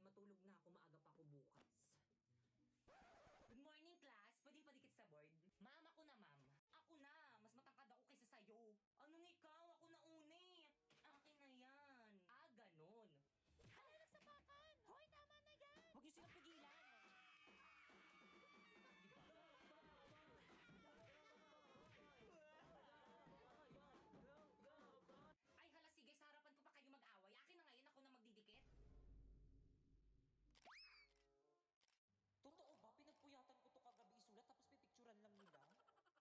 matulog na ako, maaga pa ako bukas. Good morning, class. Pwedeng padikit sa board? Ma'am, ako na, ma'am. Ako na. Mas matangkad ako kaysa sa'yo. Anong ikaw? Ako na uni. Akin na yan. Ah, ganon. Hala, nagsapakan! Hoy, tama na yan! Huwag niyo silang pigilan. Ay, hala, sige. Sa harapan ko pa kayo mag-away. Akin na ngayon. Ako na magdidikit. Totoo ba? Pinagpuyatan ko to kagabi isulat tapos pipicturan lang nila? Okay, class,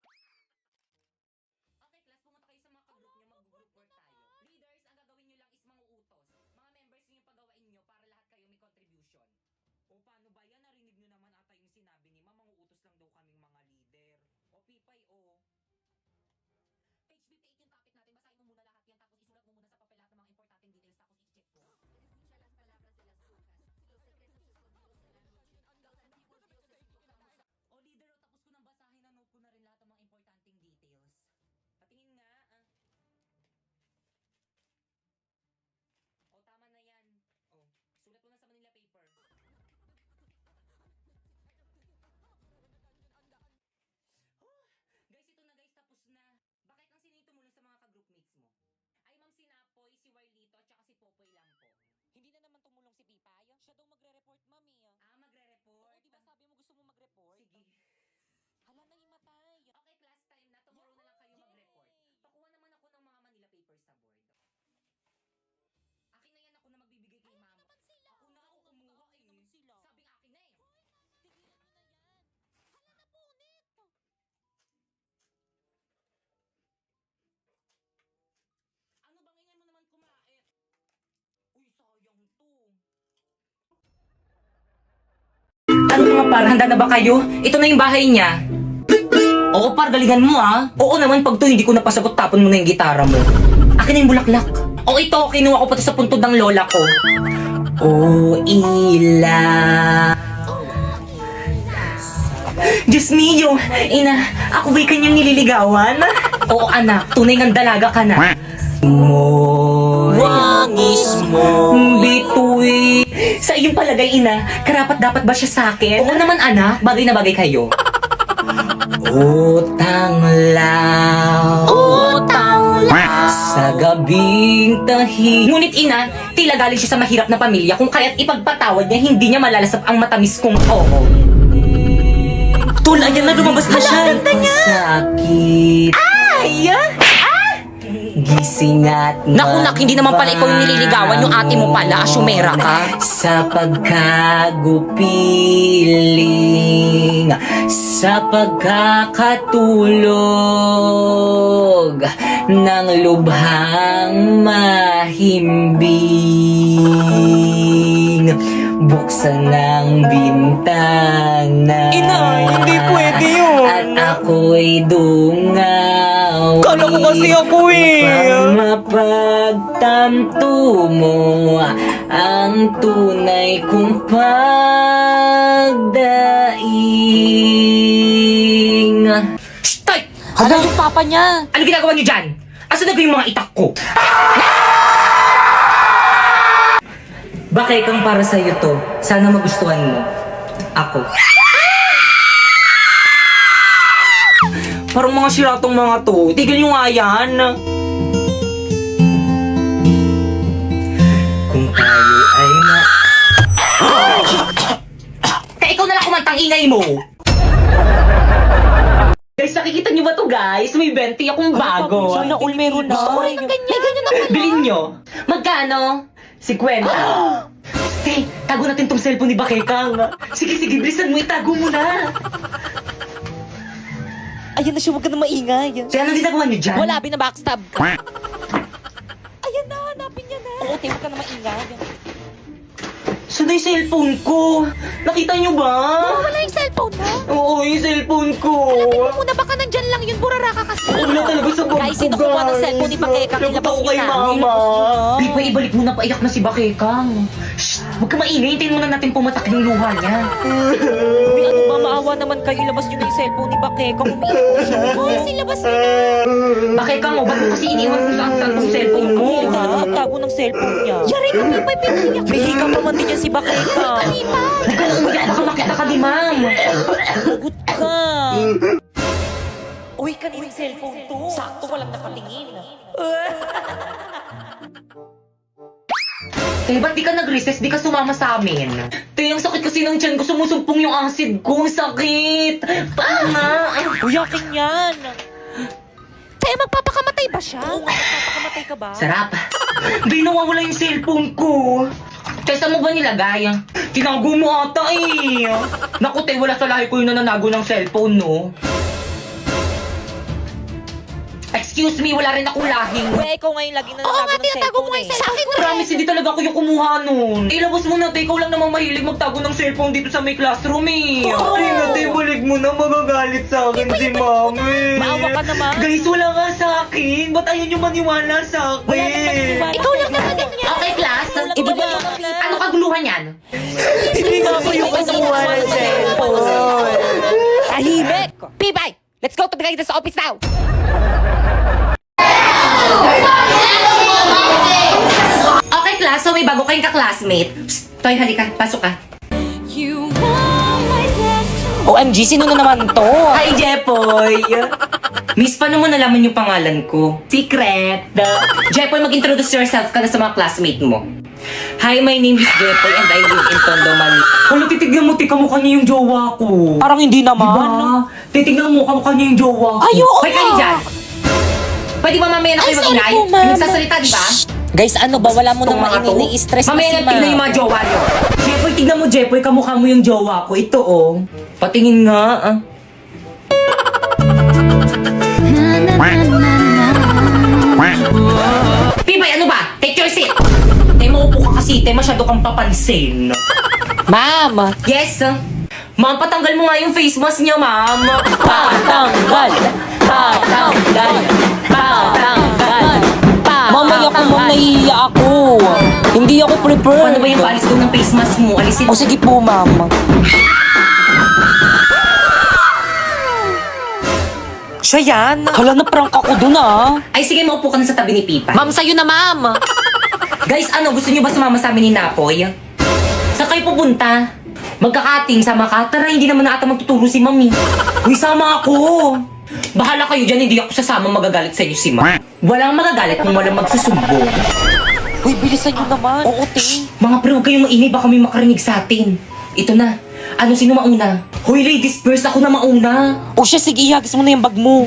pumunta kayo sa mga ka-group nyo, mag-group work tayo. Leaders, ang gagawin nyo lang is manguutos. Mga members nyo yung pagawain nyo para lahat kayo may contribution. O paano ba yan? Narinig nyo naman ata yung sinabi ni Ma'am, manguutos lang daw kaming mga leader. O Pipay, o. Page 58 yung topic natin, basahin mo muna lahat yan, tapos isulat mo muna sa papel lahat ng mga importanteng details, tapos i-check ko. Escucha las palabras de las brujas, los secretos escondidos de la noche, los antiguos dioses invocaban. O leader, o tapos ko nang basahin, na-note ko na rin lahat ng mga importanteng details. Patingin nga, ah. O, tama na yan. O, sulat mo na sa Manila paper. Guys, ito na guys, tapos na. Bakit ang sinito mo lang sa mga ka-groupmates mo? Ay, Ma'am Sinapoy, si Warlito, at saka si Popoy lang po. Hindi na naman tumulong si Pipay. Siya daw magre-report, mami. Ah, magre-report? Oo, di ba sabi mo gusto mo mag-report? Sige. Hala, naimatay. Okay, class time na. Tomorrow na lang kayo mag-report. Pakuha naman ako ng mga Manila papers sa board. Akin na yan, ako na magbibigay kay ma'am. naman sila? Ako na, ako Oo, kumuha akin eh. naman sila. Sabing akin na eh. Tigilan mo na yan. Hala, napunit. Ano bang ingay mo naman kumait? Uy, sayang to. Ano mga par, handa na ba kayo? Ito na yung bahay niya. Oo par, galingan mo ah. Oo naman, pag to hindi ko napasagot, tapon mo na yung gitara mo. Akin na yung bulaklak. O ito, kinuha ko pati sa puntod ng lola ko. Oh, ila. Diyos mio, ina, ako ba'y kanyang nililigawan? Oo anak, tunay ng dalaga ka na. Wangis mo bituy. Sa iyong palagay, ina, karapat dapat ba siya sa akin? Oo naman anak, bagay na bagay kayo. Utang lang, sa gabing tahi. Ngunit ina, tila galing siya sa mahirap na pamilya, kung kaya't ipagpatawad niya, hindi niya malalasap ang matamis kong oo. Tul, ayan na, lumabas na siya. Sakit. Ay! Gising at Naku, nak, hindi naman pala ikaw yung nililigawan. Yung ate mo pala, asyumera ka. sa pagkagupiling, sa pagkakatulog ng lubhang mahimbing, buksan ng bintana. Inay, hindi pwede yun. At ako'y dungaw. Kala ko kasi ako eh. Upang mapagtanto mo ang tunay kong pagdaing. Shh! Tay! Hala, yung papa niya. Ano ginagawa niyo dyan? Asan na ba yung mga itak ko? Bakit kang para sa'yo to? Sana magustuhan mo. Ako. Parang mga siratong mga to. Tigil nyo nga yan. Kung tayo ay Kaya ikaw na lang kumantang ingay mo. Guys, nakikita nyo ba to guys? May 20 akong bago. Sana all meron na. Gusto ko rin ng ganyan. May ganyan ako. Bilhin nyo. Magkano? 50. Stay, tago natin tong cellphone ni Bakekang. Sige, bilisan mo, itago mo na. Ayan na siya, huwag ka na maingay. Kaya ano ginagawa nyo dyan? Wala, binabackstab ka. Ayan na, hanapin niya na. Oo, te, huwag ka na maingay. Saan na yung cellphone ko? Nakita nyo ba? Wala yung cellphone na. Oo, yung cellphone ko. Tingnan mo na, baka nandyan lang yun, burara ka kasi. Wala talaga sa bag Guys, ko, sino kumuha ng cellphone ni Bakekang? Labot Ilabas ako niyo kay na. mama. Ilabas niyo na. Di pa, ibalik mo na, paiyak na si Bakekang. Shh, huwag ka maingay, hintayin muna natin pumatak yung luha niya. Uy, ano ba, maawa naman kayo. Ilabas nyo na yung cellphone ni Bakeka. Umiiyak siya. Oo, silabas nyo na. Bakit ka mo? Ba't mo kasi iniwan kung saan yung cellphone mo? Ha? Tago ng cellphone niya. Yari ka pa, may pinahiyak. Bihi ka pa man din yan si Bakeka. Hindi ka lang umiyak. Baka makita ka di, ma'am. Lagot ka. Uy, kaninong cellphone to? Sakto, walang nakatingin. Eh, ba't di ka nag-recess? Di ka sumama sa amin? Te, ang sakit kasi ng tiyan ko. Sumusumpong yung acid ko. Ang sakit. Tama. Uy, akin yan. Te, magpapakamatay ba siya? Oo nga, magpapakamatay ka ba? Sarap. Di nawawala yung cellphone ko. Te, saan mo ba nilagay? Tinago mo ata eh. Naku, te, wala sa lahi ko yung nananago ng cellphone, no? Excuse me, wala rin akong lahing. Uy, ikaw ngayon lagi nananago ng cellphone eh. Sa akin na Promise, hindi talaga ako yung kumuha nun. Ilabas mo na, te. Ikaw lang namang mahilig magtago ng cellphone dito sa may classroom, eh. Oo. Ay, na, te, balik mo na. Magagalit sa akin si mami. Maawa ka naman. Guys, wala nga sa akin. Ba't ayaw niyo maniwala sa akin? Wala nang maniniwala. Ikaw lang naman ganyan. Okay, class. Ikaw lang Hindi ba naman yung... yan. Ano kaguluhan yan? Hindi nga ako yung kumuha ng cellphone. Tahimik! Pibay! Let's go to the sa office now! Okay, class. So, may bago kayong ka-classmate. Psst, Toy, halika. Pasok ka. OMG, sino na naman to? Hi, Jepoy! Miss, paano mo nalaman yung pangalan ko? Secret! Jepoy, mag-introduce yourself ka na sa mga classmate mo. Hi, my name is Jepoy and I live in Tondo, Manila. Wala, titignan mo, kamukha niya yung jowa ko. Parang hindi naman. Diba? Titignan mo, kamukha niya yung jowa ko. Ay, oo Hoy, kayo nga. dyan! Pwede ba mamaya na kayo sorry mag-inay? po, ma'am. Nagsasalita, di ba? Guys, ano ba? Wala mo nang Itong mga to. ini-stress na Mamaya si na tignan yung mga jowa niyo. Jepoy, tignan mo, Jepoy, kamukha mo yung jowa ko. Ito, oh. Patingin nga, ah. Pibay, ano ba? Take your seat. Tay, maupo ka kasi. Tay, masyado kang papansin. Ma'am! Yes, ma'am, patanggal mo nga yung face mask niya, ma'am. Patanggal! Patanggal! Patanggal! Mamaya ko ma'am, nahihiya ako. Hindi ako prepared. Paano ba yung paalis ko ng face mask mo? Alisin O sige po, ma'am. Siya yan. Hala, na-prank ako dun ah. Ay, sige, maupo ka na sa tabi ni Pipa. Ma'am, sa'yo na ma'am. Guys, ano, gusto niyo ba sumama sa amin ni Napoy? Saan kayo pupunta? Magkakating, sama ka? Tara, hindi naman na ata magtuturo si Mami. Uy, sama ako. Bahala kayo dyan, hindi ako sasama, magagalit sa inyo si Ma. Walang magagalit kung walang magsusumbong. Uy, bilisan nyo naman. Oo, te. Mga pre, huwag kayong maingay, baka may makarinig sa atin. Ito na. Ano, sino mauna? Hoy, ladies first, ako na mauna. O siya, sige, ihagis mo na yung bag mo.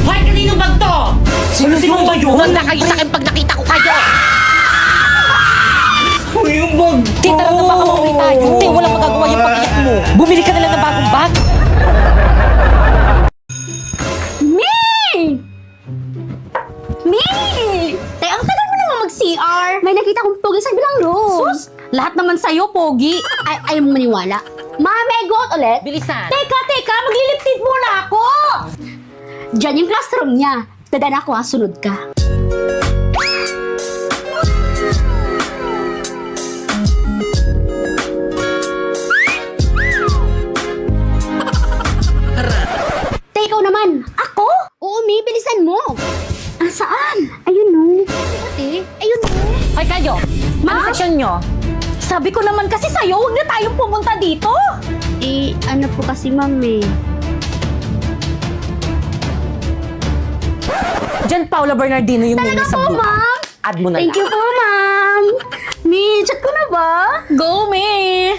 Hoy, kanino bag to? Sino ba yun? Huwag na kayo sa akin pag nakita ko kayo. Hoy, yung bag ko. Te, tara na baka mauwi tayo. Te, walang magagawa yung pag-iyak mo. Bumili ka na lang ng bagong bag. Tay, ang tagal mo naman mag-CR. May nakita kong pogi sa bilang room. Sus, lahat naman sa'yo, pogi. Ayaw mo maniwala. May goat ulit? Bilisan. Teka, magliliptid muna ako. Diyan yung classroom niya. Tadaan ako ha, sunod ka. Tay, ikaw naman. Ako? Oo, May, bilisan mo. Ah, saan? Ayun no. Ate, ayun no. Ay, kayo. Ma'am? Ano section nyo? Sabi ko naman kasi sa'yo, huwag na tayong pumunta dito. Eh, ano po kasi ma'am eh. Diyan, Paula Bernardino yung Talaga muna sa po, blue. ma'am. Add mo na Thank lang. you po, ma'am. May, chat ko na ba? Go, May.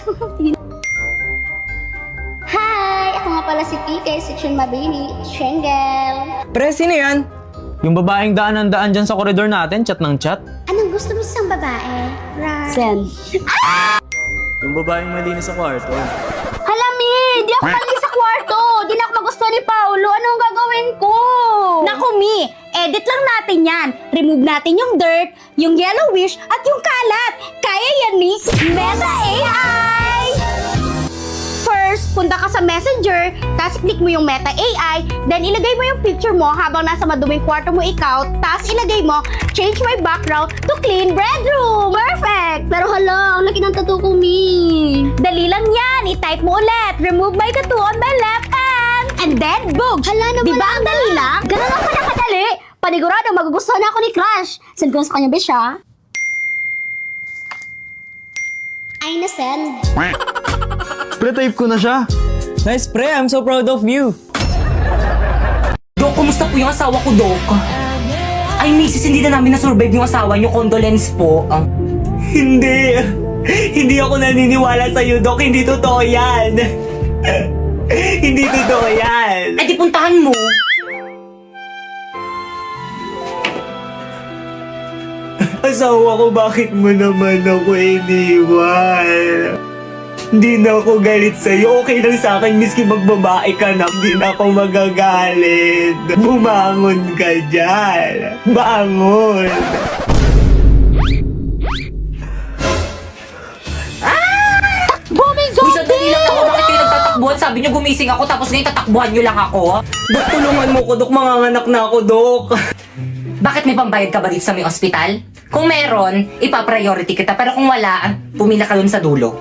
Hi! Ako nga pala si PK, Section Mabini, Shengel. Pre, sino yan? Yung babaeng daan dyan sa koridor natin, chat ng chat. Anong gusto mo sa babae? Right. Sen. Yung babaeng malinis sa kwarto. Halami! Di ako mali sa kwarto! Di na ako magustuhan ni Paolo! Anong gagawin ko? Naku, Mi! Edit lang natin yan! Remove natin yung dirt, yung yellowish, at yung kalat! Kaya yan ni Meta AI! First, punta ka sa Messenger, tapos click mo yung Meta AI, then ilagay mo yung picture mo habang nasa maduming kwarto mo ikaw, tapos ilagay mo, change my background to clean bedroom. Perfect! Pero hala, ang laki ng tattoo ko, Mi. Dali lang yan. I-type mo ulit. Remove my tattoo on my left hand. And then, boom! Hala na, diba ang dali lang? Ganun lang pala kadali. Panigurado, magugustuhan ako ni Crush. Send ko sa kanya, Besha. Ay, na-send. Pre-type ko na siya. Nice pre, I'm so proud of you. Dok, kumusta po yung asawa ko, Dok? Ay, misis, hindi na namin na-survive yung asawa niyo. Condolence po. Hindi. Hindi ako naniniwala sa'yo, Dok. Hindi totoo yan. Hindi totoo yan. Eh, di puntahan mo. Asawa ko, bakit mo naman ako iniwan? Hindi na ako galit sa'yo. Okay lang sa akin, miski magbabae ka na. Hindi na ako magagalit. Bumangon ka dyan. Bangon. Booming Uy, sandali lang ako. Bakit kayo nagtatakbuhan? Sabi niyo gumising ako tapos ngayon tatakbuhan niyo lang ako. Dok, tulungan mo ko, Dok. Manganganak na ako, Dok. Bakit may pambayad ka ba dito sa may ospital? Kung meron, ipa-priority kita. Pero kung wala, pumila ka dun sa dulo.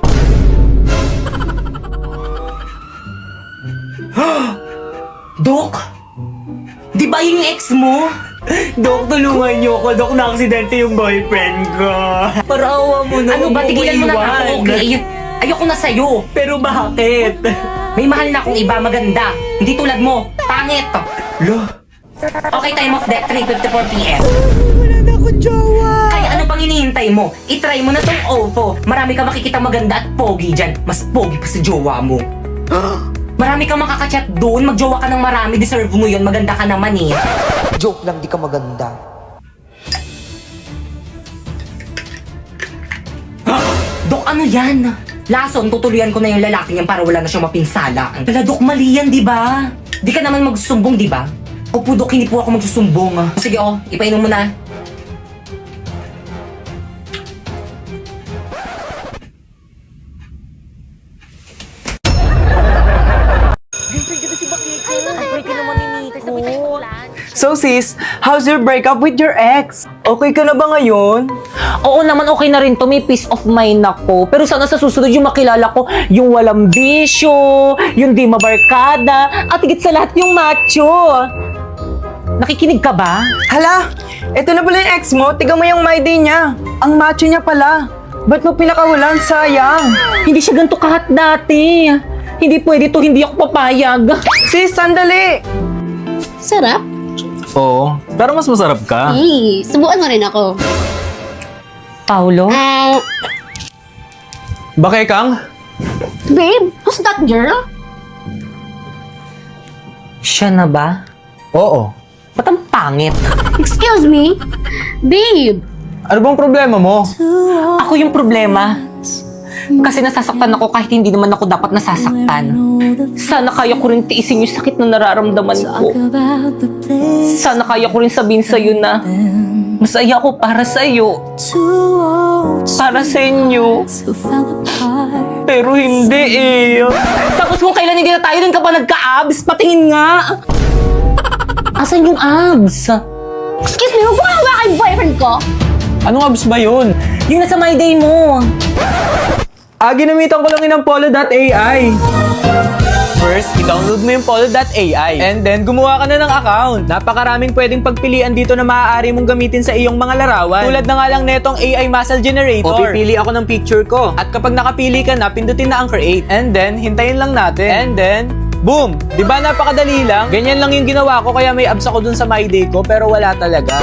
Dok! Di ba yung ex mo? Dok, tulungan niyo ako. Dok, na-aksidente yung boyfriend ko. Parawa mo na. Ano ba? Tigilan mo na ako. Okay. Ayoko na sa'yo. Pero bakit? May mahal na akong iba maganda. Hindi tulad mo. Pangit. Lo? Okay, time of death, 3:54 p.m. Wala na akong jowa. Kaya ano pang hinihintay mo? I-try mo na tong OPPO. Marami kang makikita maganda at pogi dyan. Mas pogi pa sa jowa mo. Marami kang makakachat doon. Magjowa ka ng marami. Deserve mo yun. Maganda ka naman eh. Joke lang, di ka maganda. Dok, ano yan? Lason, tutuluyan ko na yung lalaki niyan para wala na siyang mapinsala. Wala, Dok, mali yan, di ba? Di ka naman magsusumbong, di ba? Opo, Dok, hindi po ako magsusumbong. Sige, ipainom mo na. So sis, how's your breakup with your ex? Okay ka na ba ngayon? Oo naman, okay na rin to. May peace of mind ako. Pero sana sa susunod yung makilala ko, yung walang bisyo, yung di mabarkada, at higit sa lahat yung macho. Nakikinig ka ba? Hala, eto na pala yung ex mo. Tiga mo yung my day niya. Ang macho niya pala. Ba't mo pinakawalan? Sayang. Hindi siya ganito kahat dati. Hindi pwede to, hindi ako papayag. Sis, sandali. Sarap. Oo, pero mas masarap ka. Subukan mo rin ako. Paulo? Bakit Kang? Babe, who's that girl? Siya na ba? Oo. Ba't ang pangit? Excuse me? Babe, Ano bang problema mo? Ako yung problema. Kasi nasasaktan ako kahit hindi naman ako dapat nasasaktan. Sana kaya ko rin tiisin yung sakit na nararamdaman ko. Sana kaya ko rin sabihin sa'yo na masaya ako para sa'yo. Para sa inyo. Pero hindi eh. Tapos kung kailan hindi na tayo, dun ka pa nagka-abs? Patingin nga. Asan yung abs? excuse me, huwag mo hawakan yung boyfriend ko. Anong abs ba yun? Yung nasa my day mo. Ginamitan ko lang yun ng Polo.ai. First, i-download mo yung Polo.ai. And then, gumawa ka na ng account. Napakaraming pwedeng pagpilian dito na maaari mong gamitin sa iyong mga larawan. Tulad na nga lang netong AI Muscle Generator. O pipili ako ng picture ko. At kapag nakapili ka na, pindutin na ang create. And then, hintayin lang natin. And then, boom! Di ba napakadali lang? Ganyan lang yung ginawa ko kaya may abs ako dun sa my day ko pero wala talaga.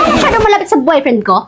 Masyado malapit sa boyfriend ko.